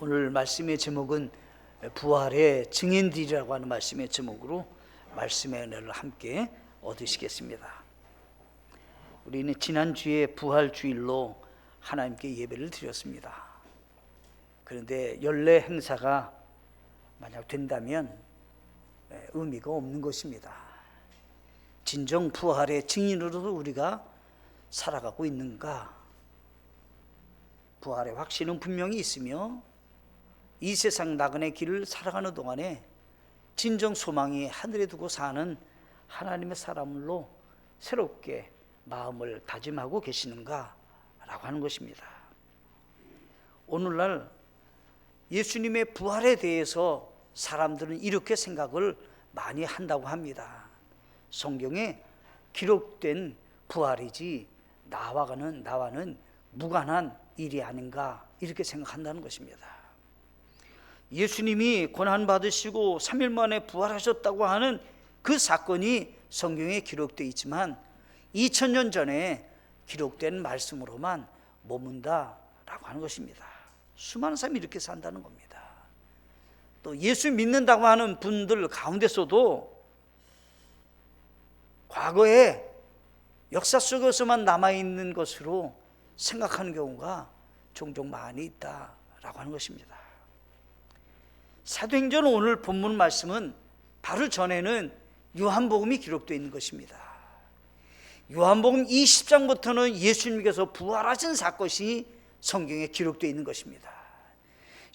오늘 말씀의 제목은 부활의 증인들이라고 하는 말씀의 제목으로 말씀의 은혜를 함께 얻으시겠습니다. 우리는 지난주에 부활주일로 하나님께 예배를 드렸습니다. 그런데 연례 행사가 만약 된다면 의미가 없는 것입니다. 진정 부활의 증인으로도 우리가 살아가고 있는가? 부활의 확신은 분명히 있으며 이 세상 나그네 길을 살아가는 동안에 진정 소망이 하늘에 두고 사는 하나님의 사람으로 새롭게 마음을 다짐하고 계시는가? 라고 하는 것입니다. 오늘날 예수님의 부활에 대해서 사람들은 이렇게 생각을 많이 한다고 합니다. 성경에 기록된 부활이지 나와는 무관한 일이 아닌가 이렇게 생각한다는 것입니다. 예수님이 고난받으시고 3일 만에 부활하셨다고 하는 그 사건이 성경에 기록되어 있지만 2000년 전에 기록된 말씀으로만 머문다라고 하는 것입니다. 수많은 사람이 이렇게 산다는 겁니다. 또 예수 믿는다고 하는 분들 가운데서도 과거에 역사 속에서만 남아있는 것으로 생각하는 경우가 종종 많이 있다라고 하는 것입니다. 사도행전 오늘 본문 말씀은 바로 전에는 요한복음이 기록되어 있는 것입니다. 요한복음 20장부터는 예수님께서 부활하신 사건이 성경에 기록되어 있는 것입니다.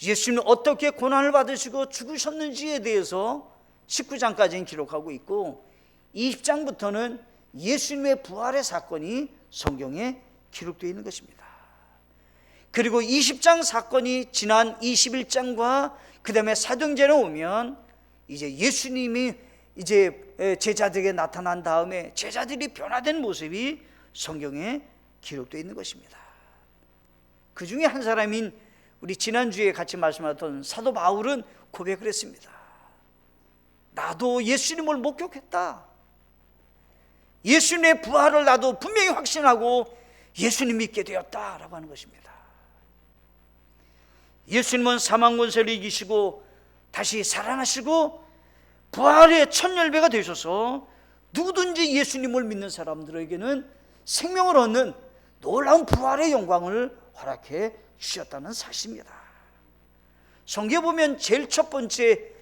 예수님은 어떻게 고난을 받으시고 죽으셨는지에 대해서 19장까지는 기록하고 있고 20장부터는 예수님의 부활의 사건이 성경에 기록되어 있는 것입니다. 그리고 20장 사건이 지난 21장과 그 다음에 사도행전에 오면 이제 예수님이 이제 제자들에게 나타난 다음에 제자들이 변화된 모습이 성경에 기록되어 있는 것입니다. 그 중에 한 사람인 우리 지난주에 같이 말씀하셨던 사도 바울은 고백을 했습니다. 나도 예수님을 목격했다. 예수님의 부활을 나도 분명히 확신하고 예수님 믿게 되었다라고 하는 것입니다. 예수님은 사망 권세를 이기시고 다시 살아나시고 부활의 첫 열매가 되셔서 누구든지 예수님을 믿는 사람들에게는 생명을 얻는 놀라운 부활의 영광을 허락해 주셨다는 사실입니다. 성경에 보면 제일 첫 번째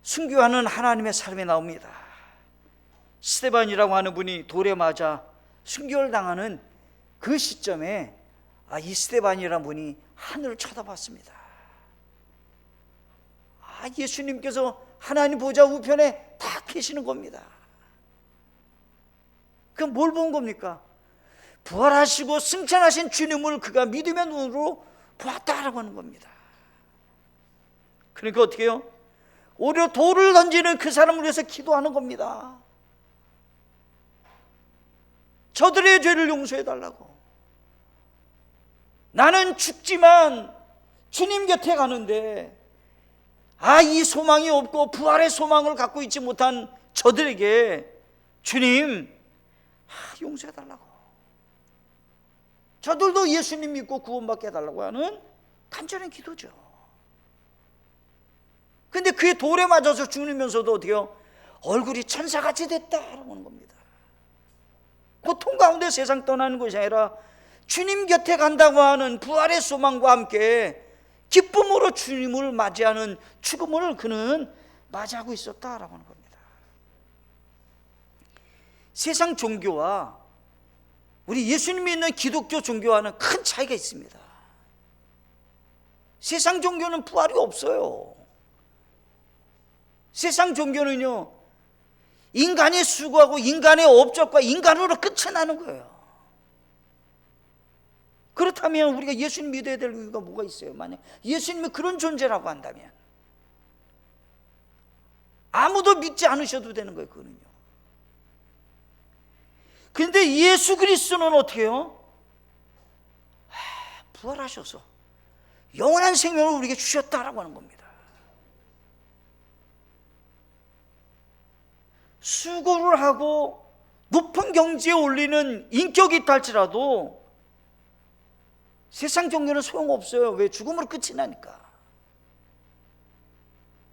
순교하는 하나님의 사람이 나옵니다. 스데반이라고 하는 분이 돌에 맞아 순교를 당하는 그 시점에 이 스데반이라는 분이 하늘을 쳐다봤습니다. 예수님께서 하나님 보좌 우편에 다 계시는 겁니다. 그럼 뭘 본 겁니까? 부활하시고 승천하신 주님을 그가 믿음의 눈으로 보았다라고 하는 겁니다. 그러니까 어떻게 해요? 오히려 돌을 던지는 그 사람을 위해서 기도하는 겁니다. 저들의 죄를 용서해 달라고. 나는 죽지만 주님 곁에 가는데 이 소망이 없고 부활의 소망을 갖고 있지 못한 저들에게 주님 용서해 달라고. 저들도 예수님 믿고 구원받게 해달라고 하는 간절한 기도죠. 근데 그의 돌에 맞아서 죽으면서도 어떻게 해요? 얼굴이 천사같이 됐다라고 하는 겁니다. 고통 가운데 세상 떠나는 것이 아니라 주님 곁에 간다고 하는 부활의 소망과 함께 기쁨으로 주님을 맞이하는 죽음을 그는 맞이하고 있었다라고 하는 겁니다. 세상 종교와 우리 예수님 믿는 기독교 종교와는 큰 차이가 있습니다. 세상 종교는 부활이 없어요. 세상 종교는요, 인간이 수고하고 인간의 업적과 인간으로 끝이 나는 거예요. 그렇다면 우리가 예수님 믿어야 될 이유가 뭐가 있어요? 만약 예수님이 그런 존재라고 한다면 아무도 믿지 않으셔도 되는 거예요. 그거는요. 그런데 예수 그리스도는 어떻게 해요? 부활하셔서 영원한 생명을 우리에게 주셨다라고 하는 겁니다. 수고를 하고 높은 경지에 올리는 인격이 있다 할지라도 세상 종교는 소용없어요. 왜? 죽음으로 끝이 나니까.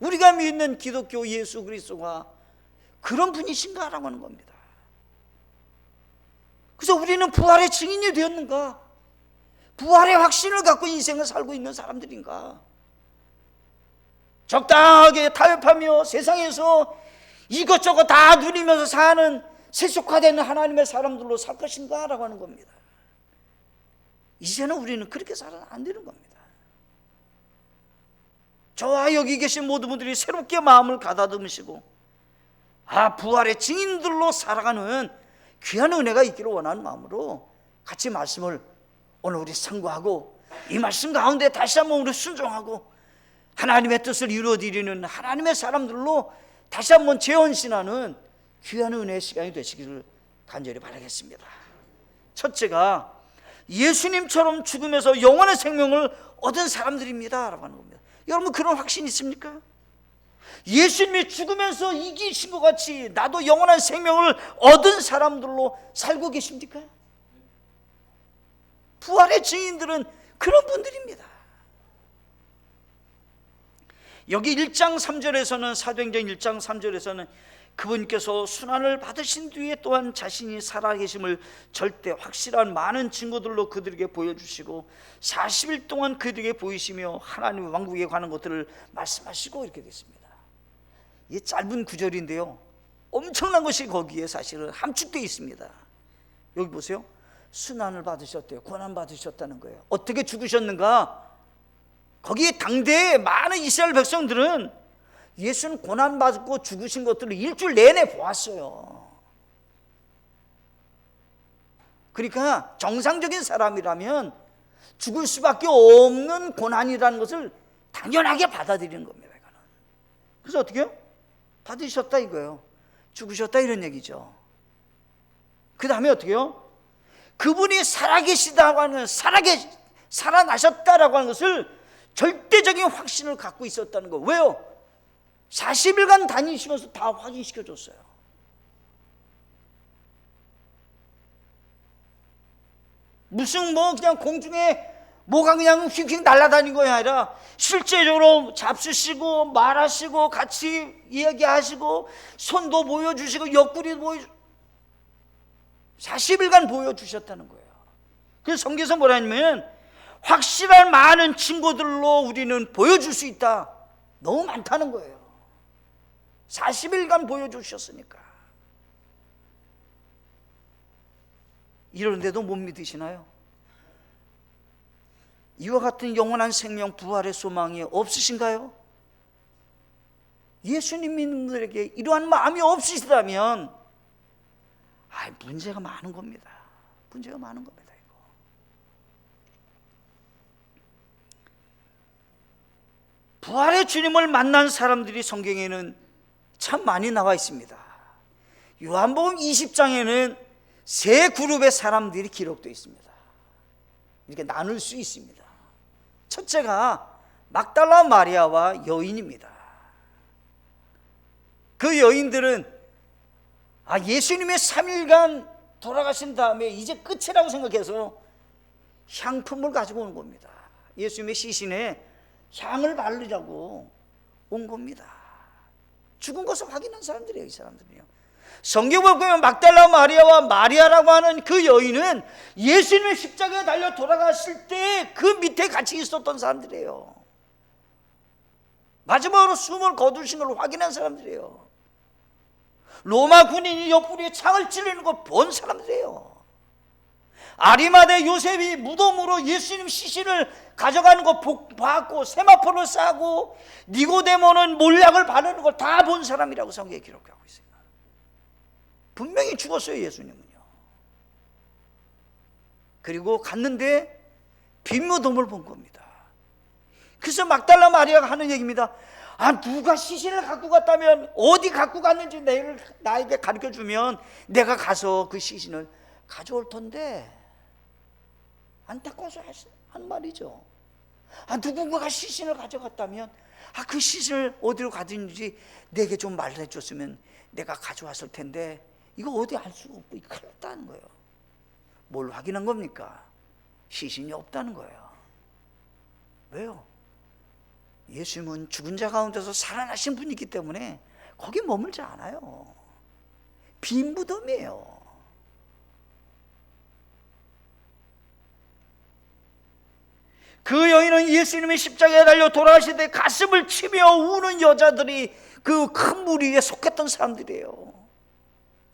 우리가 믿는 기독교 예수 그리스도가 그런 분이신가라고 하는 겁니다. 그래서 우리는 부활의 증인이 되었는가? 부활의 확신을 갖고 인생을 살고 있는 사람들인가? 적당하게 타협하며 세상에서 이것저것 다 누리면서 사는 세속화된 하나님의 사람들로 살 것인가? 라고 하는 겁니다. 이제는 우리는 그렇게 살아는 안 되는 겁니다. 저와 여기 계신 모든 분들이 새롭게 마음을 가다듬으시고 부활의 증인들로 살아가는 귀한 은혜가 있기를 원하는 마음으로 같이 말씀을 오늘 우리 상고하고 이 말씀 가운데 다시 한번 우리 순종하고 하나님의 뜻을 이루어드리는 하나님의 사람들로 다시 한번 재헌신하는 귀한 은혜의 시간이 되시기를 간절히 바라겠습니다. 첫째가 예수님처럼 죽음에서 영원한 생명을 얻은 사람들입니다 라고 하는 겁니다. 여러분 그런 확신 있습니까? 예수님이 죽으면서 이기신 것 같이 나도 영원한 생명을 얻은 사람들로 살고 계십니까? 부활의 증인들은 그런 분들입니다. 여기 1장 3절에서는 사도행전 1장 3절에서는 그분께서 순환을 받으신 뒤에 또한 자신이 살아계심을 절대 확실한 많은 증거들로 그들에게 보여주시고 40일 동안 그들에게 보이시며 하나님의 왕국에 관한 것들을 말씀하시고 이렇게 됐습니다. 이 짧은 구절인데요, 엄청난 것이 거기에 사실은 함축되어 있습니다. 여기 보세요. 순환을 받으셨대요. 고난 받으셨다는 거예요. 어떻게 죽으셨는가? 거기에 당대의 많은 이스라엘 백성들은 예수는 고난받고 죽으신 것들을 일주일 내내 보았어요. 그러니까 정상적인 사람이라면 죽을 수밖에 없는 고난이라는 것을 당연하게 받아들이는 겁니다. 그래서 어떻게 해요? 받으셨다 이거예요. 죽으셨다 이런 얘기죠. 그 다음에 어떻게 해요? 그분이 살아계시다고 하는, 살아나셨다라고 하는 것을 절대적인 확신을 갖고 있었다는 거. 왜요? 40일간 다니시면서 다 확인시켜 줬어요. 무슨 그냥 공중에 뭐가 그냥 휙휙 날아다닌 거야 아니라 실제적으로 잡수시고 말하시고 같이 이야기하시고 손도 보여주시고 옆구리도 보여주시고 40일간 보여주셨다는 거예요. 그래서 성경에서 뭐라 하냐면 확실한 많은 증거들로 우리는 보여줄 수 있다. 너무 많다는 거예요. 40일간 보여주셨으니까. 이러는데도 못 믿으시나요? 이와 같은 영원한 생명 부활의 소망이 없으신가요? 예수님 믿는 분들에게 이러한 마음이 없으시다면 문제가 많은 겁니다. 문제가 많은 겁니다. 이거. 부활의 주님을 만난 사람들이 성경에는 참 많이 나와 있습니다. 요한복음 20장에는 세 그룹의 사람들이 기록되어 있습니다. 이렇게 나눌 수 있습니다. 첫째가 막달라 마리아와 여인입니다. 그 여인들은 예수님의 3일간 돌아가신 다음에 이제 끝이라고 생각해서 향품을 가지고 온 겁니다. 예수님의 시신에 향을 바르려고 온 겁니다. 죽은 것을 확인한 사람들이에요. 이 사람들이요. 성경을 보면 막달라 마리아와 마리아라고 하는 그 여인은 예수님의 십자가에 달려 돌아갔을 때 그 밑에 같이 있었던 사람들이에요. 마지막으로 숨을 거두신 걸 확인한 사람들이에요. 로마 군인이 옆구리에 창을 찌르는 걸 본 사람들이에요. 아리마대 요셉이 무덤으로 예수님 시신을 가져가는 거 봤고 세마포를 싸고 니고데모는 몰약을 바르는 걸 다 본 사람이라고 성경에 기록하고 있어요. 분명히 죽었어요. 예수님은요. 그리고 갔는데 빈 무덤을 본 겁니다. 그래서 막달라 마리아가 하는 얘기입니다. 누가 시신을 갖고 갔다면 어디 갖고 갔는지 나에게 가르쳐주면 내가 가서 그 시신을 가져올 텐데, 안타까워서 한 말이죠. 누군가가 시신을 가져갔다면 그 시신을 어디로 가든지 내게 좀 말해줬으면 내가 가져왔을 텐데 이거 어디 알 수가 없고 큰일 났다는 거예요. 뭘 확인한 겁니까? 시신이 없다는 거예요. 왜요? 예수님은 죽은 자 가운데서 살아나신 분이기 때문에 거기 머물지 않아요. 빈 무덤이에요. 그 여인은 예수님이 십자가에 달려 돌아가실 때 가슴을 치며 우는 여자들이 그 큰 무리에 속했던 사람들이에요.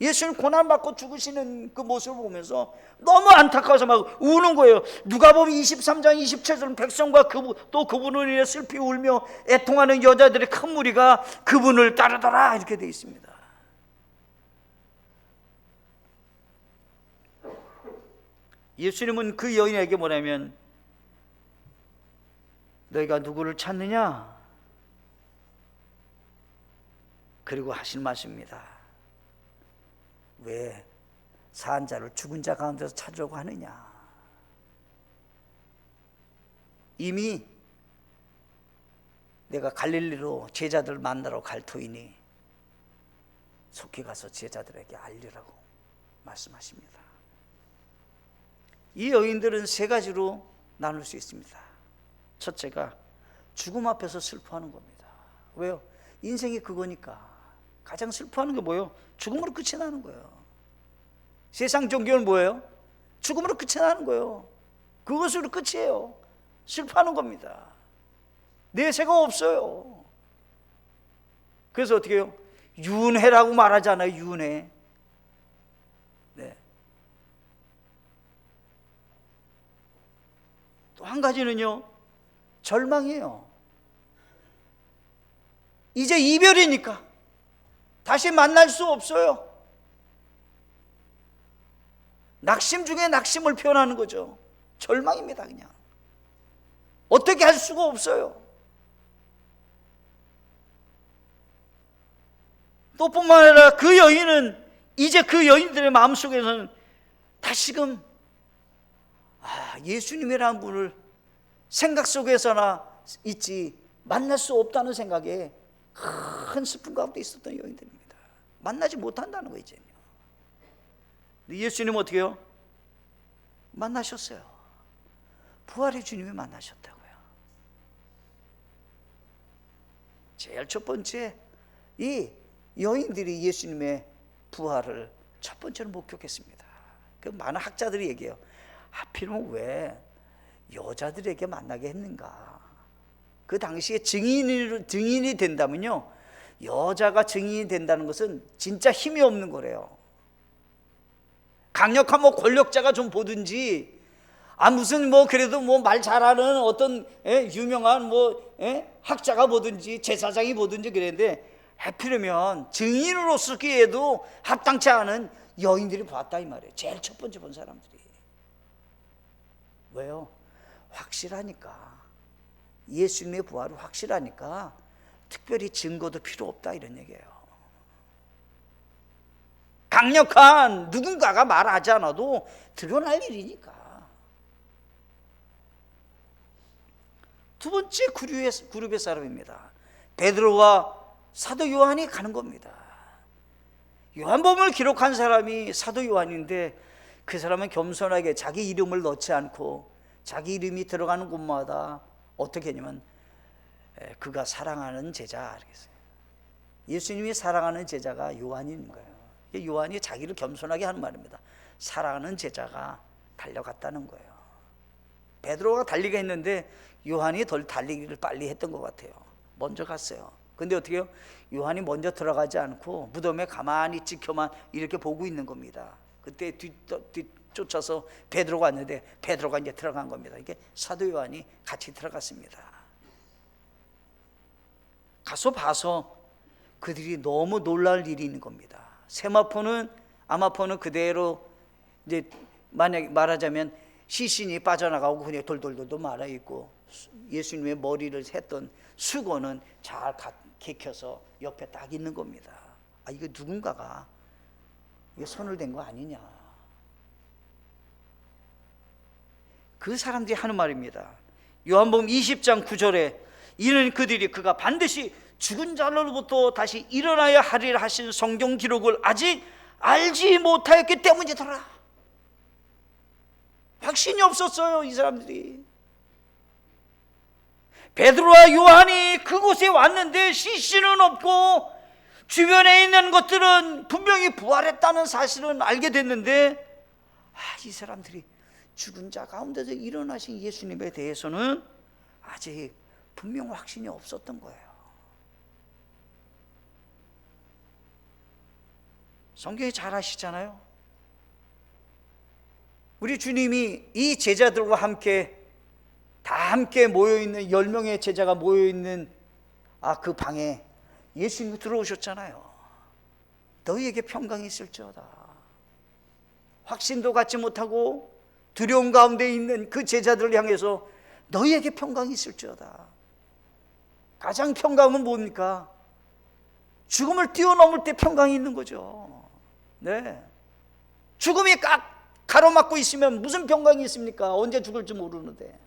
예수님 고난받고 죽으시는 그 모습을 보면서 너무 안타까워서 막 우는 거예요. 누가복음 23장 27절은 백성과 또 그분을 위해 슬피 울며 애통하는 여자들의 큰 무리가 그분을 따르더라 이렇게 되어 있습니다. 예수님은 그 여인에게 뭐냐면 너희가 누구를 찾느냐? 그리고 하신 말씀입니다. 왜 산 자를 죽은 자 가운데서 찾으려고 하느냐? 이미 내가 갈릴리로 제자들 만나러 갈 터이니 속히 가서 제자들에게 알리라고 말씀하십니다. 이 여인들은 세 가지로 나눌 수 있습니다. 첫째가 죽음 앞에서 슬퍼하는 겁니다. 왜요? 인생이 그거니까. 가장 슬퍼하는 게 뭐예요? 죽음으로 끝이 나는 거예요. 세상 종교는 뭐예요? 죽음으로 끝이 나는 거예요. 그것으로 끝이에요. 슬퍼하는 겁니다. 내세가 없어요. 그래서 어떻게 해요? 윤회라고 말하잖아요. 윤회. 네. 또 한 가지는요, 절망이에요. 이제 이별이니까 다시 만날 수 없어요. 낙심 중에 낙심을 표현하는 거죠. 절망입니다. 그냥 어떻게 할 수가 없어요. 또 뿐만 아니라 그 여인은 이제 그 여인들의 마음속에서는 다시금 예수님이라는 분을 생각 속에서나 있지 만날 수 없다는 생각에 큰 슬픔 가운데 있었던 여인들입니다. 만나지 못한다는 거 이제요. 예수님은 어떻게 해요? 만나셨어요. 부활의 주님이 만나셨다고요. 제일 첫 번째, 이 여인들이 예수님의 부활을 첫 번째로 목격했습니다. 그 많은 학자들이 얘기해요. 하필이면 왜 여자들에게 만나게 했는가? 그 당시에 증인이 된다면요, 여자가 증인이 된다는 것은 진짜 힘이 없는 거래요. 강력한 권력자가 좀 보든지, 무슨 그래도 말 잘하는 어떤 유명한 학자가 보든지 제사장이 보든지 그랬는데, 하필이면 증인으로 쓰기에도 합당치 않은 여인들이 봤다 이 말이에요. 제일 첫 번째 본 사람들이. 왜요? 확실하니까. 예수님의 부활이 확실하니까 특별히 증거도 필요 없다 이런 얘기예요. 강력한 누군가가 말하지 않아도 드러날 일이니까. 두 번째 그룹의 사람입니다. 베드로와 사도 요한이 가는 겁니다. 요한복음을 기록한 사람이 사도 요한인데, 그 사람은 겸손하게 자기 이름을 넣지 않고 자기 이름이 들어가는 곳마다 어떻게 했냐면 그가 사랑하는 제자 이렇게 했어요. 예수님이 사랑하는 제자가 요한인 거예요. 요한이 자기를 겸손하게 하는 말입니다. 사랑하는 제자가 달려갔다는 거예요. 베드로가 달리게 했는데 요한이 덜 달리기를 빨리 했던 것 같아요. 먼저 갔어요. 근데 어떻게 해요? 요한이 먼저 들어가지 않고 무덤에 가만히 지켜만 이렇게 보고 있는 겁니다. 그때 뒤쫓아서 베드로가 왔는데 베드로가 이제 들어간 겁니다. 이게 사도 요한이 같이 들어갔습니다. 가서 봐서 그들이 너무 놀랄 일이 있는 겁니다. 아마포는 그대로 이제 만약 말하자면 시신이 빠져나가고 그냥 돌돌돌도 말아 있고, 예수님의 머리를 했던 수건은 잘 개켜서 옆에 딱 있는 겁니다. 이거 누군가가 이게 손을 댄 거 아니냐. 그 사람들이 하는 말입니다. 요한복음 20장 9절에 이는 그가 반드시 죽은 자로부터 다시 일어나야 하리라 하신 성경 기록을 아직 알지 못하였기 때문이더라. 확신이 없었어요, 이 사람들이. 베드로와 요한이 그곳에 왔는데 시신은 없고 주변에 있는 것들은 분명히 부활했다는 사실은 알게 됐는데, 이 사람들이 죽은 자 가운데서 일어나신 예수님에 대해서는 아직 분명 확신이 없었던 거예요. 성경이 잘 아시잖아요. 우리 주님이 이 제자들과 함께 다 함께 모여있는 10명의 제자가 모여있는 그 방에 예수님이 들어오셨잖아요. 너희에게 평강이 있을지어다. 확신도 갖지 못하고 두려움 가운데 있는 그 제자들을 향해서 너희에게 평강이 있을지어다. 가장 평강은 뭡니까? 죽음을 뛰어넘을 때 평강이 있는 거죠. 네. 죽음이 꽉 가로막고 있으면 무슨 평강이 있습니까? 언제 죽을지 모르는데.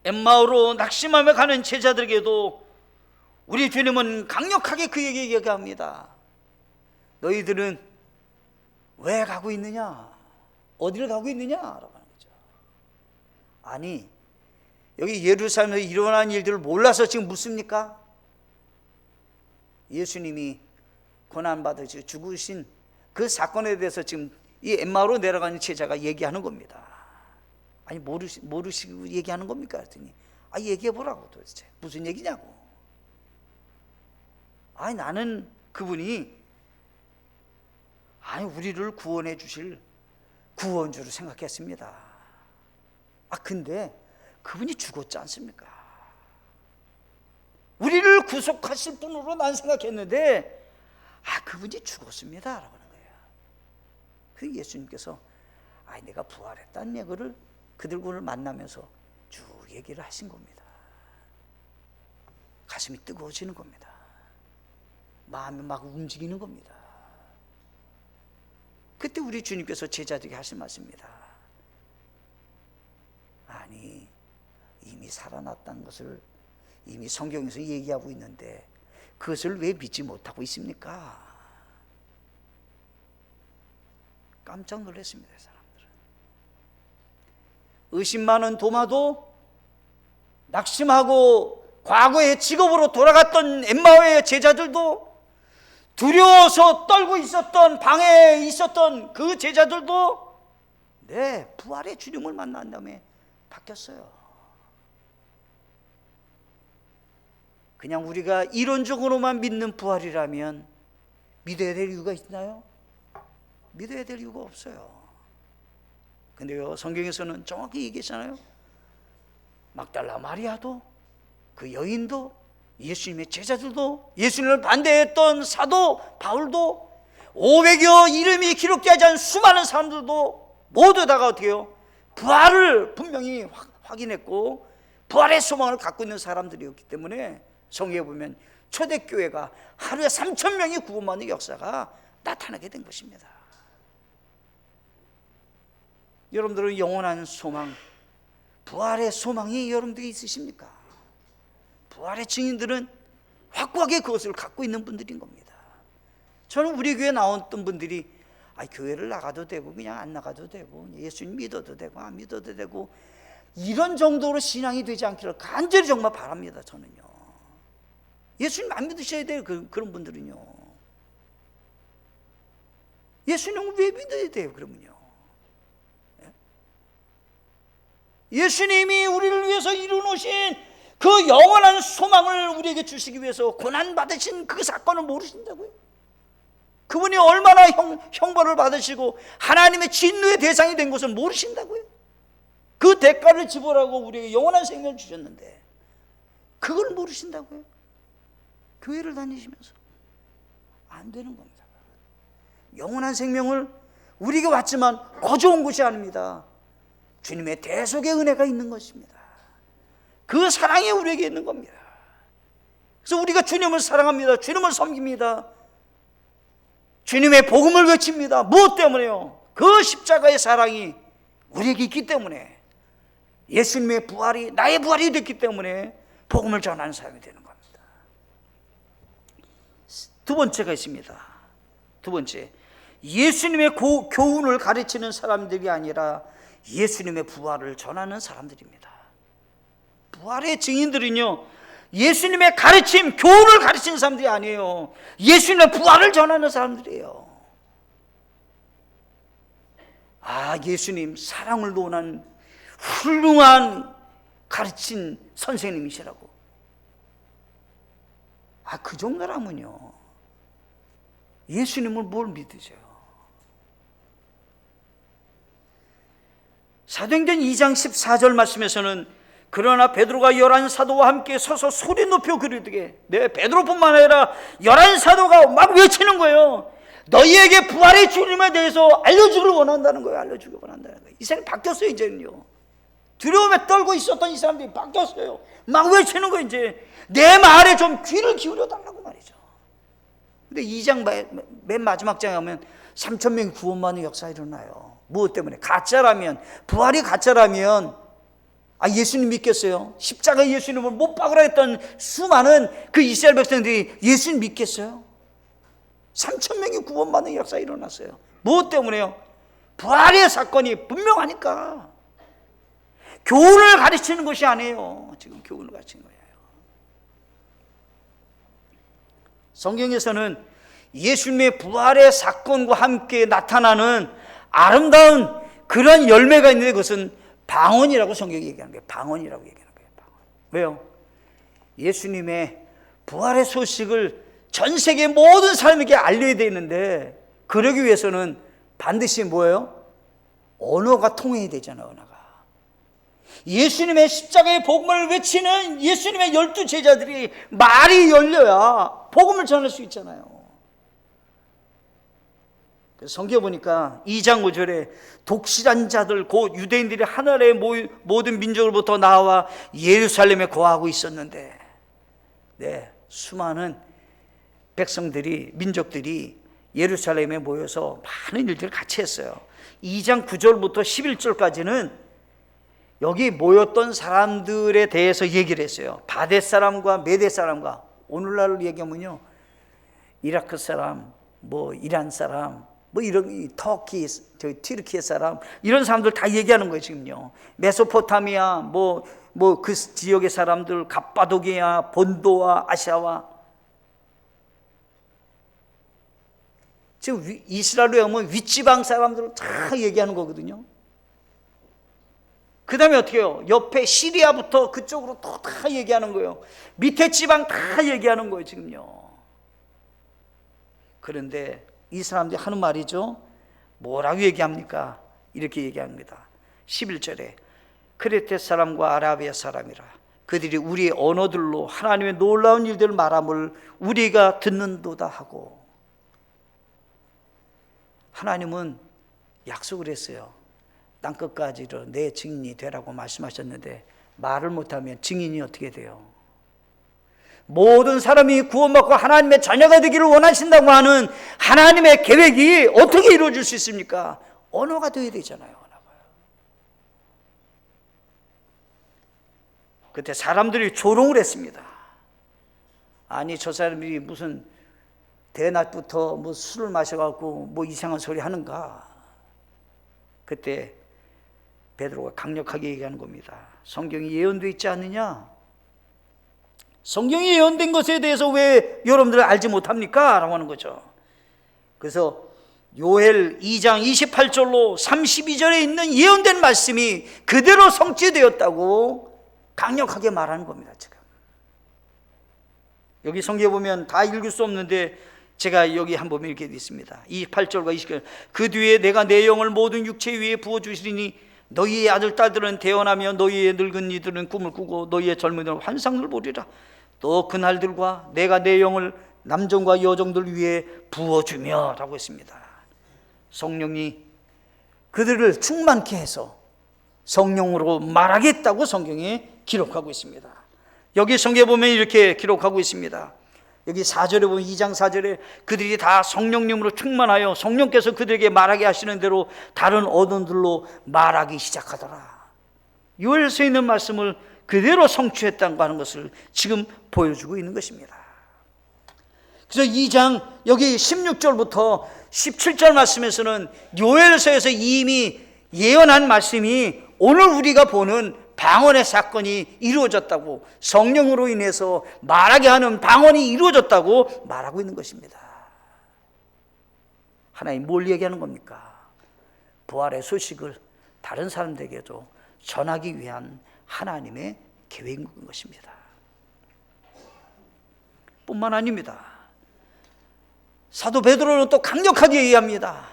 엠마오로 낙심하며 가는 제자들에게도 우리 주님은 강력하게 그에게 얘기합니다. 너희들은 왜 가고 있느냐? 어디를 가고 있느냐? 라고 하는 거죠. 아니, 여기 예루살렘에서 일어난 일들을 몰라서 지금 묻습니까? 예수님이 고난받으시고 죽으신 그 사건에 대해서 지금 이 엠마오로 내려가는 제자가 얘기하는 겁니다. 아니, 모르시고 얘기하는 겁니까? 그랬더니 얘기해보라고. 도대체 무슨 얘기냐고. 나는 그분이 우리를 구원해 주실 구원주로 생각했습니다. 근데 그분이 죽었지 않습니까? 우리를 구속하실 분으로 난 생각했는데 그분이 죽었습니다 라고 하는 거예요. 그 예수님께서 내가 부활했다는 얘기를 그들을 만나면서 쭉 얘기를 하신 겁니다. 가슴이 뜨거워지는 겁니다. 마음이 막 움직이는 겁니다. 그때 우리 주님께서 제자들에게 하신 말씀입니다. 아니, 이미 살아났다는 것을 이미 성경에서 얘기하고 있는데 그것을 왜 믿지 못하고 있습니까? 깜짝 놀랐습니다. 사람들은. 의심 많은 도마도, 낙심하고 과거의 직업으로 돌아갔던 엠마오의 제자들도, 두려워서 떨고 있었던 방에 있었던 그 제자들도 부활의 주님을 만난 다음에 바뀌었어요. 그냥 우리가 이론적으로만 믿는 부활이라면 믿어야 될 이유가 있나요? 믿어야 될 이유가 없어요. 근데요, 성경에서는 정확히 얘기했잖아요. 막달라 마리아도, 그 여인도, 예수님의 제자들도, 예수님을 반대했던 사도 바울도, 500여 이름이 기록되지 않은 수많은 사람들도 모두 다가 어떻게 해요? 부활을 분명히 확인했고 부활의 소망을 갖고 있는 사람들이었기 때문에 성경에 보면 초대교회가 하루에 3,000명이 구원받는 역사가 나타나게 된 것입니다. 여러분들은 영원한 소망, 부활의 소망이 여러분들이 있으십니까? 부활의 증인들은 확고하게 그것을 갖고 있는 분들인 겁니다. 저는 우리 교회에 나왔던 분들이 교회를 나가도 되고 그냥 안 나가도 되고 예수님 믿어도 되고 안 믿어도 되고 이런 정도로 신앙이 되지 않기를 간절히 정말 바랍니다. 저는요. 예수님 안 믿으셔야 돼요. 그런 분들은요. 예수님을 왜 믿어야 돼요? 그러면요. 예수님이 우리를 위해서 이루어놓으신 그 영원한 소망을 우리에게 주시기 위해서 고난받으신 그 사건을 모르신다고요? 그분이 얼마나 형벌을 받으시고 하나님의 진노의 대상이 된 것을 모르신다고요? 그 대가를 지불하고 우리에게 영원한 생명을 주셨는데 그걸 모르신다고요? 교회를 다니시면서 안 되는 겁니다. 영원한 생명을 우리에게 왔지만 거저온 것이 아닙니다. 주님의 대속의 은혜가 있는 것입니다. 그 사랑이 우리에게 있는 겁니다. 그래서 우리가 주님을 사랑합니다. 주님을 섬깁니다. 주님의 복음을 외칩니다. 무엇 때문에요? 그 십자가의 사랑이 우리에게 있기 때문에, 예수님의 부활이 나의 부활이 됐기 때문에 복음을 전하는 사람이 되는 겁니다. 두 번째가 있습니다. 두 번째, 예수님의 교훈을 가르치는 사람들이 아니라 예수님의 부활을 전하는 사람들입니다. 부활의 증인들은요, 예수님의 가르침, 교훈을 가르치는 사람들이 아니에요. 예수님의 부활을 전하는 사람들이에요. 아, 예수님 사랑을 논한 훌륭한 가르친 선생님이시라고. 아, 그 정도라면요, 예수님을 뭘 믿으세요? 사도행전 2장 14절 말씀에서는 그러나 베드로가 11 사도와 함께 서서 소리 높여 그르되, 네, 베드로뿐만 아니라 11 사도가 막 외치는 거예요. 너희에게 부활의 주님에 대해서 알려주기를 원한다는 거예요. 알려주기를 원한다는 거예요. 이 사람이 바뀌었어요. 이제는요, 두려움에 떨고 있었던 이 사람들이 바뀌었어요. 막 외치는 거예요. 이제 내 말에 좀 귀를 기울여 달라고 말이죠. 근데 2장 맨 마지막 장에 하면 3,000명이 구원받는 역사가 일어나요. 무엇 때문에? 가짜라면, 부활이 가짜라면 예수님 믿겠어요? 십자가에 예수님을 못 박으라 했던 수많은 그 이스라엘 백성들이 예수님 믿겠어요? 3,000명이 구원받는 역사가 일어났어요. 무엇 때문에요? 부활의 사건이 분명하니까. 교훈을 가르치는 것이 아니에요. 지금 교훈을 가르치는 거예요. 성경에서는 예수님의 부활의 사건과 함께 나타나는 아름다운 그런 열매가 있는데, 그것은 방언이라고 성경이 얘기하는 거예요. 방언이라고 얘기하는 거예요. 방언. 왜요? 예수님의 부활의 소식을 전 세계 모든 사람에게 알려야 되는데, 그러기 위해서는 반드시 뭐예요? 언어가 통해야 되잖아요. 언어가. 예수님의 십자가의 복음을 외치는 예수님의 12 제자들이 말이 열려야 복음을 전할 수 있잖아요. 성경 보니까 2장 5절에 독실한 자들 곧 유대인들이 하나의 모든 민족으로부터 나와 예루살렘에 거하고 있었는데, 네, 수많은 백성들이, 민족들이 예루살렘에 모여서 많은 일들을 같이 했어요. 2장 9절부터 11절까지는 여기 모였던 사람들에 대해서 얘기를 했어요. 바데 사람과 메데 사람과, 오늘날로 얘기하면요, 이라크 사람, 이란 사람, 이런 터키, 튀르키예 사람, 이런 사람들 다 얘기하는 거예요. 지금요, 메소포타미아, 그 지역의 사람들, 갑바도기아, 본도와 아시아와, 지금 이스라엘로 하면 윗지방 사람들을 다 얘기하는 거거든요. 그 다음에 어떻게 해요? 옆에 시리아부터 그쪽으로 또 다 얘기하는 거예요. 밑에 지방 다 얘기하는 거예요. 지금요. 그런데 이 사람들이 하는 말이죠. 뭐라고 얘기합니까? 이렇게 얘기합니다. 11절에 크레테 사람과 아라비아 사람이라 그들이 우리의 언어들로 하나님의 놀라운 일들을 말함을 우리가 듣는도다 하고, 하나님은 약속을 했어요. 땅끝까지로 내 증인이 되라고 말씀하셨는데, 말을 못하면 증인이 어떻게 돼요? 모든 사람이 구원받고 하나님의 자녀가 되기를 원하신다고 하는 하나님의 계획이 어떻게 이루어질 수 있습니까? 언어가 되어야 되잖아요. 언어가. 그때 사람들이 조롱을 했습니다. 아니, 저 사람들이 무슨 대낮부터 술을 마셔갖고 이상한 소리 하는가? 그때 베드로가 강력하게 얘기하는 겁니다. 성경이 예언되어 있지 않느냐? 성경이 예언된 것에 대해서 왜 여러분들은 알지 못합니까? 라고 하는 거죠. 그래서 요엘 2장 28절로 32절에 있는 예언된 말씀이 그대로 성취되었다고 강력하게 말하는 겁니다. 지금 여기 성경에 보면 다 읽을 수 없는데 제가 여기 한번 보면 이렇게 되어 있습니다. 28절과 29절. 그 뒤에 내가 내 영을 모든 육체 위에 부어주시리니 너희의 아들 딸들은 태어나며 너희의 늙은 이들은 꿈을 꾸고 너희의 젊은이들은 환상을 보리라. 또 그날들과 내가 내 영을 남종과 여종들 위에 부어주며 라고 했습니다. 성령이 그들을 충만케 해서 성령으로 말하겠다고 성경에 기록하고 있습니다. 여기 성경에 보면 이렇게 기록하고 있습니다. 여기 4절에 보면 2장 4절에 그들이 다 성령님으로 충만하여 성령께서 그들에게 말하게 하시는 대로 다른 언어들로 말하기 시작하더라. 요엘서에 있는 말씀을 그대로 성취했다고 하는 것을 지금 보여주고 있는 것입니다. 그래서 2장 여기 16절부터 17절 말씀에서는 요엘서에서 이미 예언한 말씀이 오늘 우리가 보는 방언의 사건이 이루어졌다고, 성령으로 인해서 말하게 하는 방언이 이루어졌다고 말하고 있는 것입니다. 하나님 뭘 얘기하는 겁니까? 부활의 소식을 다른 사람들에게도 전하기 위한 하나님의 계획인 것입니다. 뿐만 아닙니다. 사도 베드로는 또 강력하게 얘기합니다.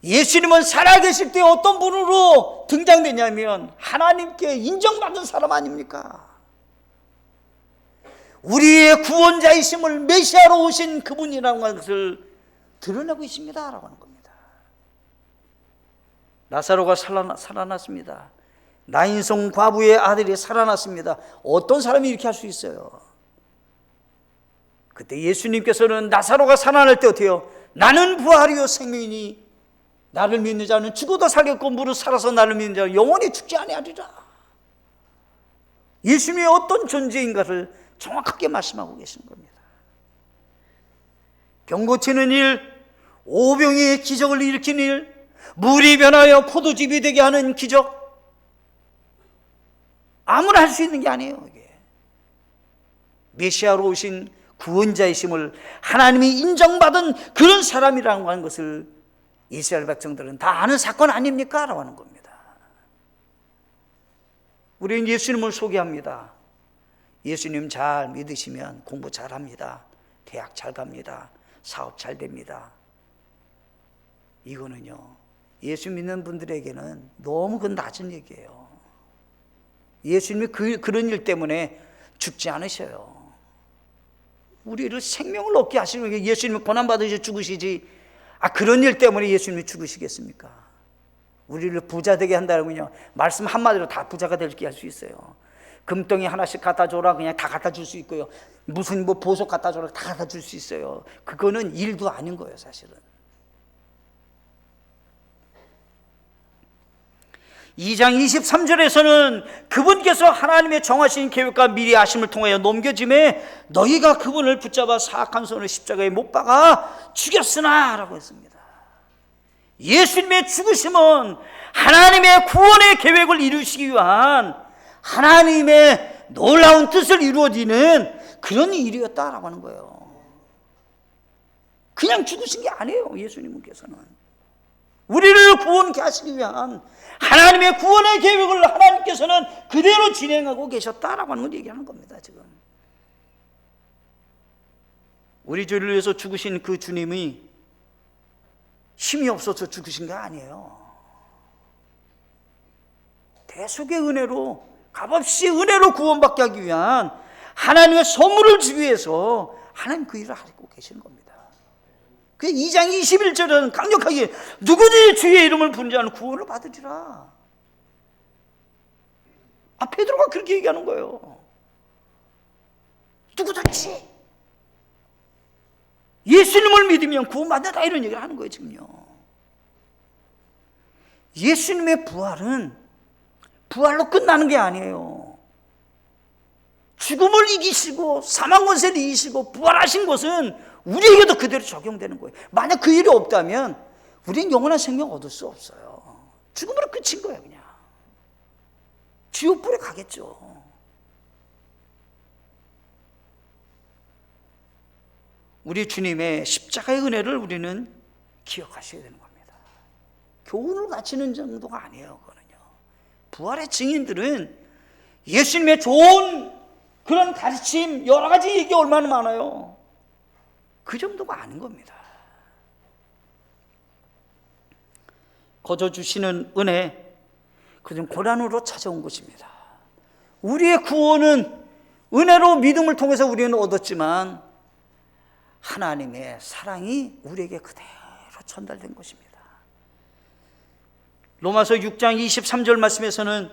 예수님은 살아계실 때 어떤 분으로 등장되냐면 하나님께 인정받은 사람 아닙니까? 우리의 구원자이심을 메시아로 오신 그분이라는 것을 드러내고 있습니다 라고 하는 겁니다. 나사로가 살아났습니다. 나인성 과부의 아들이 살아났습니다. 어떤 사람이 이렇게 할 수 있어요? 그때 예수님께서는 나사로가 살아날 때 어떻게 해요? 나는 부활이요 생명이니 나를 믿는 자는 죽어도 살겠고 무릇 살아서 나를 믿는 자는 영원히 죽지 아니하리라. 예수님이 어떤 존재인가를 정확하게 말씀하고 계신 겁니다. 병 고치는 일, 오병이의 기적을 일으키는 일, 물이 변하여 포도즙이 되게 하는 기적, 아무나 할 수 있는 게 아니에요. 이게 메시아로 오신 구원자이심을 하나님이 인정받은 그런 사람이라고 하는 것을 이스라엘 백성들은 다 아는 사건 아닙니까? 라고 하는 겁니다. 우리는 예수님을 소개합니다. 예수님 잘 믿으시면 공부 잘합니다. 대학 잘 갑니다. 사업 잘 됩니다. 이거는요, 예수 믿는 분들에게는 너무 그 낮은 얘기예요. 예수님이 그런 일 때문에 죽지 않으셔요. 우리를 생명을 얻게 하시는 게 예수님이 고난받으셔 죽으시지, 그런 일 때문에 예수님이 죽으시겠습니까? 우리를 부자 되게 한다면요, 말씀 한마디로 다 부자가 되게 할 수 있어요. 금덩이 하나씩 갖다 줘라, 그냥 다 갖다 줄 수 있고요. 무슨 보석 갖다 줘라, 다 갖다 줄 수 있어요. 그거는 일도 아닌 거예요, 사실은. 2장 23절에서는 그분께서 하나님의 정하신 계획과 미리 아심을 통하여 넘겨짐에 너희가 그분을 붙잡아 사악한 손을 십자가에 못 박아 죽였으나 라고 했습니다. 예수님의 죽으심은 하나님의 구원의 계획을 이루시기 위한 하나님의 놀라운 뜻을 이루어지는 그런 일이었다라고 하는 거예요. 그냥 죽으신 게 아니에요. 예수님께서는 우리를 구원케 하시기 위한 하나님의 구원의 계획을 하나님께서는 그대로 진행하고 계셨다라고 하는 걸 얘기하는 겁니다. 지금 우리 죄를 위해서 죽으신 그 주님이 힘이 없어서 죽으신 게 아니에요. 대속의 은혜로, 값없이 은혜로 구원받게 하기 위한 하나님의 선물을 주기 위해서 하나님 그 일을 하고 계시는 겁니다. 그 2장 21절은 강력하게 누구든지 주의 이름을 부르는 자는 구원을 받으리라. 베드로가 그렇게 얘기하는 거예요. 누구든지 예수님을 믿으면 구원받는다, 이런 얘기를 하는 거예요. 지금요, 예수님의 부활은 부활로 끝나는 게 아니에요. 죽음을 이기시고 사망 권세를 이기시고 부활하신 것은 우리에게도 그대로 적용되는 거예요. 만약 그 일이 없다면 우리는 영원한 생명 얻을 수 없어요. 죽음으로 끝인 거예요. 그냥 지옥불에 가겠죠. 우리 주님의 십자가의 은혜를 우리는 기억하셔야 되는 겁니다. 교훈을 갖추는 정도가 아니에요. 그거는요, 부활의 증인들은 예수님의 좋은 그런 가르침, 여러 가지 얘기 얼마나 많아요. 그 정도가 아닌 겁니다. 거저 주시는 은혜, 그좀 고난으로 찾아온 것입니다. 우리의 구원은 은혜로 믿음을 통해서 우리는 얻었지만 하나님의 사랑이 우리에게 그대로 전달된 것입니다. 로마서 6장 23절 말씀에서는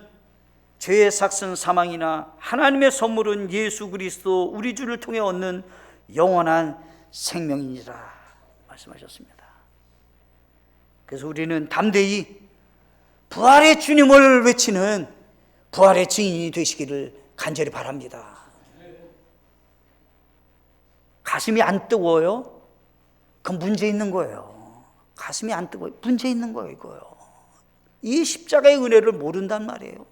죄의 삭은 사망이나 하나님의 선물은 예수 그리스도 우리 주를 통해 얻는 영원한 생명이니라 말씀하셨습니다. 그래서 우리는 담대히 부활의 주님을 외치는 부활의 증인이 되시기를 간절히 바랍니다. 가슴이 안 뜨거워요? 그건 문제 있는 거예요. 가슴이 안 뜨거워요. 문제 있는 거예요, 이거요. 이 십자가의 은혜를 모른단 말이에요.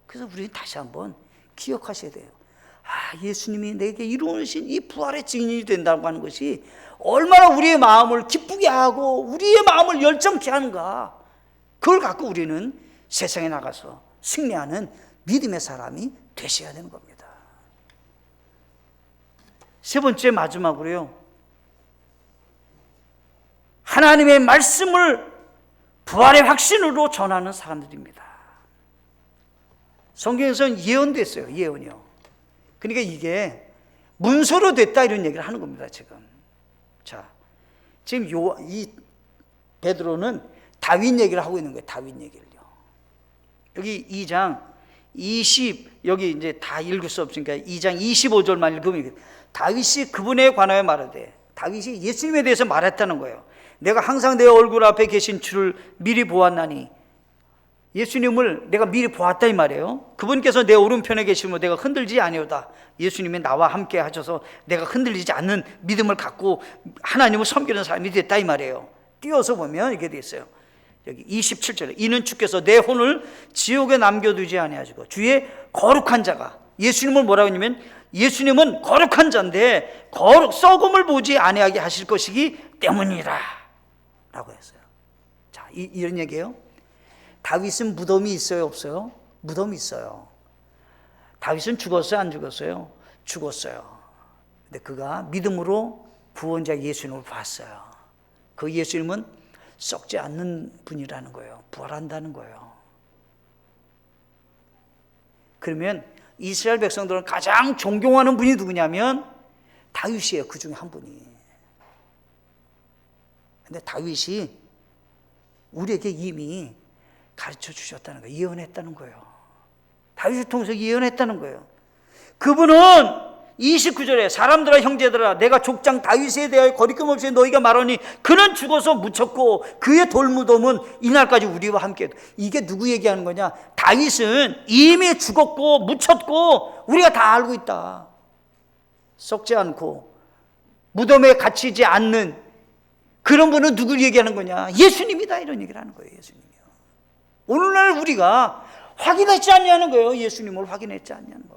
그래서 우리 다시 한번 기억하셔야 돼요. 예수님이 내게 이루어진 이 부활의 증인이 된다고 하는 것이 얼마나 우리의 마음을 기쁘게 하고 우리의 마음을 열정케 하는가. 그걸 갖고 우리는 세상에 나가서 승리하는 믿음의 사람이 되셔야 되는 겁니다. 세 번째, 마지막으로요, 하나님의 말씀을 부활의 확신으로 전하는 사람들입니다. 성경에서는 예언도 했어요. 예언이요. 그러니까 이게 문서로 됐다 이런 얘기를 하는 겁니다. 지금 지금 이 베드로는 다윗 얘기를 하고 있는 거예요. 다윗 얘기를요. 여기 2장 여기 이제 다 읽을 수 없으니까 2장 25절만 읽으면, 다윗이 그분에 관하여 말하되, 다윗이 예수님에 대해서 말했다는 거예요. 내가 항상 내 얼굴 앞에 계신 주를 미리 보았나니, 예수님을 내가 미리 보았다 이 말이에요. 그분께서 내 오른편에 계시면 내가 흔들리지 아니오다. 예수님이 나와 함께 하셔서 내가 흔들리지 않는 믿음을 갖고 하나님을 섬기는 사람이 됐다 이 말이에요. 띄어서 보면 이렇게 돼 있어요. 여기 27절에 이는 주께서 내 혼을 지옥에 남겨두지 아니하시고 주의 거룩한 자가, 예수님을 뭐라고 했냐면 예수님은 거룩한 자인데 썩음을 보지 아니하게 하실 것이기 때문이라 라고 했어요. 자, 이런 얘기예요. 다윗은 무덤이 있어요, 없어요? 무덤이 있어요. 다윗은 죽었어요, 안 죽었어요? 죽었어요. 근데 그가 믿음으로 구원자 예수님을 봤어요. 그 예수님은 썩지 않는 분이라는 거예요. 부활한다는 거예요. 그러면 이스라엘 백성들은 가장 존경하는 분이 누구냐면 다윗이에요. 그 중에 한 분이. 근데 다윗이 우리에게 이미 가르쳐 주셨다는 거예요. 예언했다는 거예요. 다윗을 통해서 예언했다는 거예요. 그분은 29절에 사람들아 형제들아 내가 족장 다윗에 대하여 거리낌 없이 너희가 말하니 그는 죽어서 묻혔고 그의 돌무덤은 이날까지 우리와 함께. 이게 누구 얘기하는 거냐? 다윗은 이미 죽었고 묻혔고 우리가 다 알고 있다. 썩지 않고 무덤에 갇히지 않는 그런 분은 누구를 얘기하는 거냐? 예수님이다 이런 얘기를 하는 거예요. 예수님이요. 오늘날 우리가 확인했지 않냐는 거예요. 예수님을 확인했지 않냐는 거.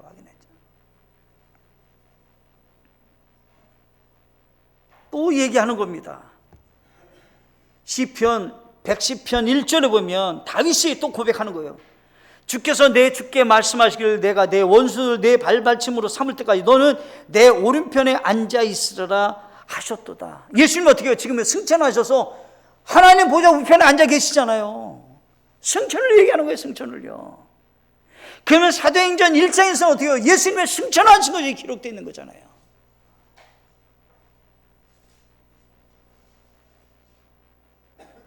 또 얘기하는 겁니다. 시편 110편 1절에 보면 다윗이 또 고백하는 거예요. 주께서 내 주께 말씀하시기를 내가 내 원수를 내 발받침으로 삼을 때까지 너는 내 오른편에 앉아 있으리라 하셨도다. 예수님 어떻게 해요? 지금 승천하셔서 하나님 보좌 우편에 앉아 계시잖아요. 승천을 얘기하는 거예요. 승천을요. 그러면 사도행전 1장에서 어떻게 해요? 예수님의 승천하신 것이 기록되어 있는 거잖아요.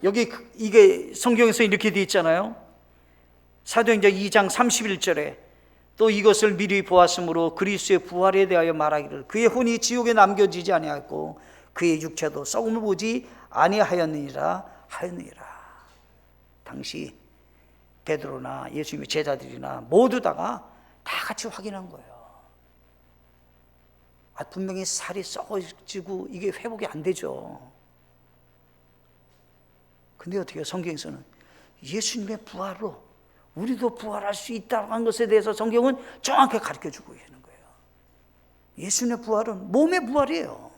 여기 이게 성경에서 이렇게 되어 있잖아요. 사도행전 2장 31절에 또 이것을 미리 보았으므로 그리스도의 부활에 대하여 말하기를 그의 혼이 지옥에 남겨지지 아니하였고 그의 육체도 썩음을 보지 아니하였느니라 하였느니라. 당시 베드로나 예수님의 제자들이나 모두 다 같이 확인한 거예요. 분명히 살이 썩어지고 이게 회복이 안 되죠. 근데 어떻게 해요? 성경에서는 예수님의 부활로 우리도 부활할 수 있다고 한 것에 대해서 성경은 정확하게 가르쳐주고 있는 거예요. 예수님의 부활은 몸의 부활이에요.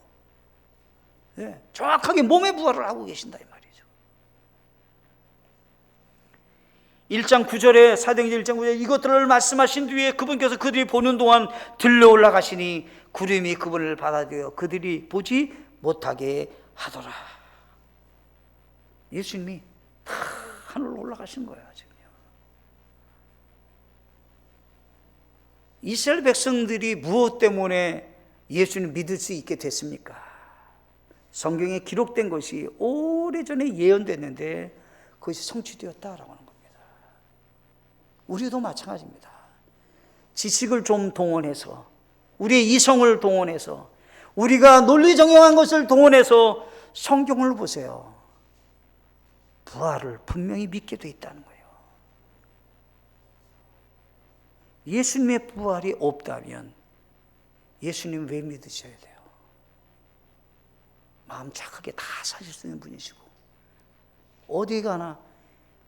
네, 정확하게 몸의 부활을 하고 계신다 이 말이죠. 1장 9절에 사도행전 1장 9절에 이것들을 말씀하신 뒤에 그분께서 그들이 보는 동안 들러 올라가시니 구름이 그분을 받아들여 그들이 보지 못하게 하더라. 예수님이 다 하늘로 올라가신 거예요. 지금요. 이스라엘 백성들이 무엇 때문에 예수님 믿을 수 있게 됐습니까? 성경에 기록된 것이 오래전에 예언됐는데 그것이 성취되었다라고 하는 겁니다. 우리도 마찬가지입니다. 지식을 좀 동원해서 우리의 이성을 동원해서 우리가 논리 정형한 것을 동원해서 성경을 보세요. 부활을 분명히 믿게 돼 있다는 거예요. 예수님의 부활이 없다면 예수님 왜 믿으셔야 돼요? 마음 착하게 다 사실 수 있는 분이시고 어디 가나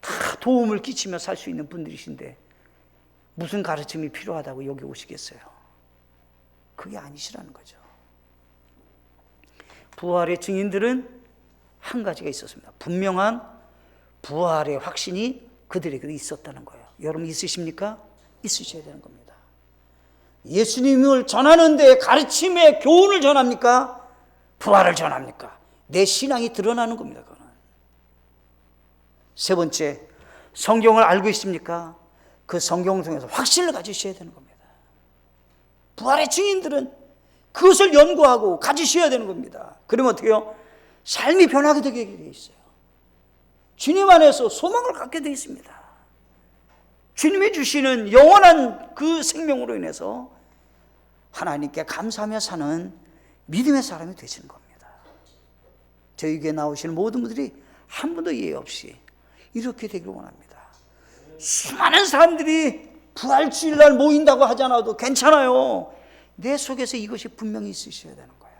다 도움을 끼치며 살 수 있는 분들이신데 무슨 가르침이 필요하다고 여기 오시겠어요? 그게 아니시라는 거죠. 부활의 증인들은 한 가지가 있었습니다. 분명한 부활의 확신이 그들에게도 있었다는 거예요. 여러분 있으십니까? 있으셔야 되는 겁니다. 예수님을 전하는데 가르침의 교훈을 전합니까? 부활을 전합니까? 내 신앙이 드러나는 겁니다. 그거는. 세 번째, 성경을 알고 있습니까? 그 성경을 통해서 확신을 가지셔야 되는 겁니다. 부활의 증인들은 그것을 연구하고 가지셔야 되는 겁니다. 그러면 어떻게 해요? 삶이 변하게 되게 되어 있어요. 주님 안에서 소망을 갖게 되어 있습니다. 주님이 주시는 영원한 그 생명으로 인해서 하나님께 감사하며 사는 믿음의 사람이 되시는 겁니다. 저에게 나오시는 모든 분들이 한 분도 예외 없이 이렇게 되기를 원합니다. 수많은 사람들이 부활주일날 모인다고 하지 않아도 괜찮아요. 내 속에서 이것이 분명히 있으셔야 되는 거예요.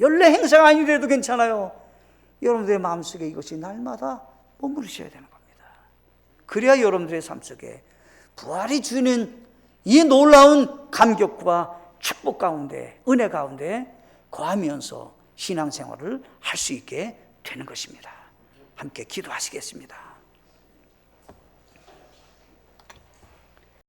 연례 행사가 아니더라도 괜찮아요. 여러분들의 마음속에 이것이 날마다 머무르셔야 되는 겁니다. 그래야 여러분들의 삶 속에 부활이 주는 이 놀라운 감격과 축복 가운데, 은혜 가운데 거하면서 신앙생활을 할 수 있게 되는 것입니다. 함께 기도하시겠습니다.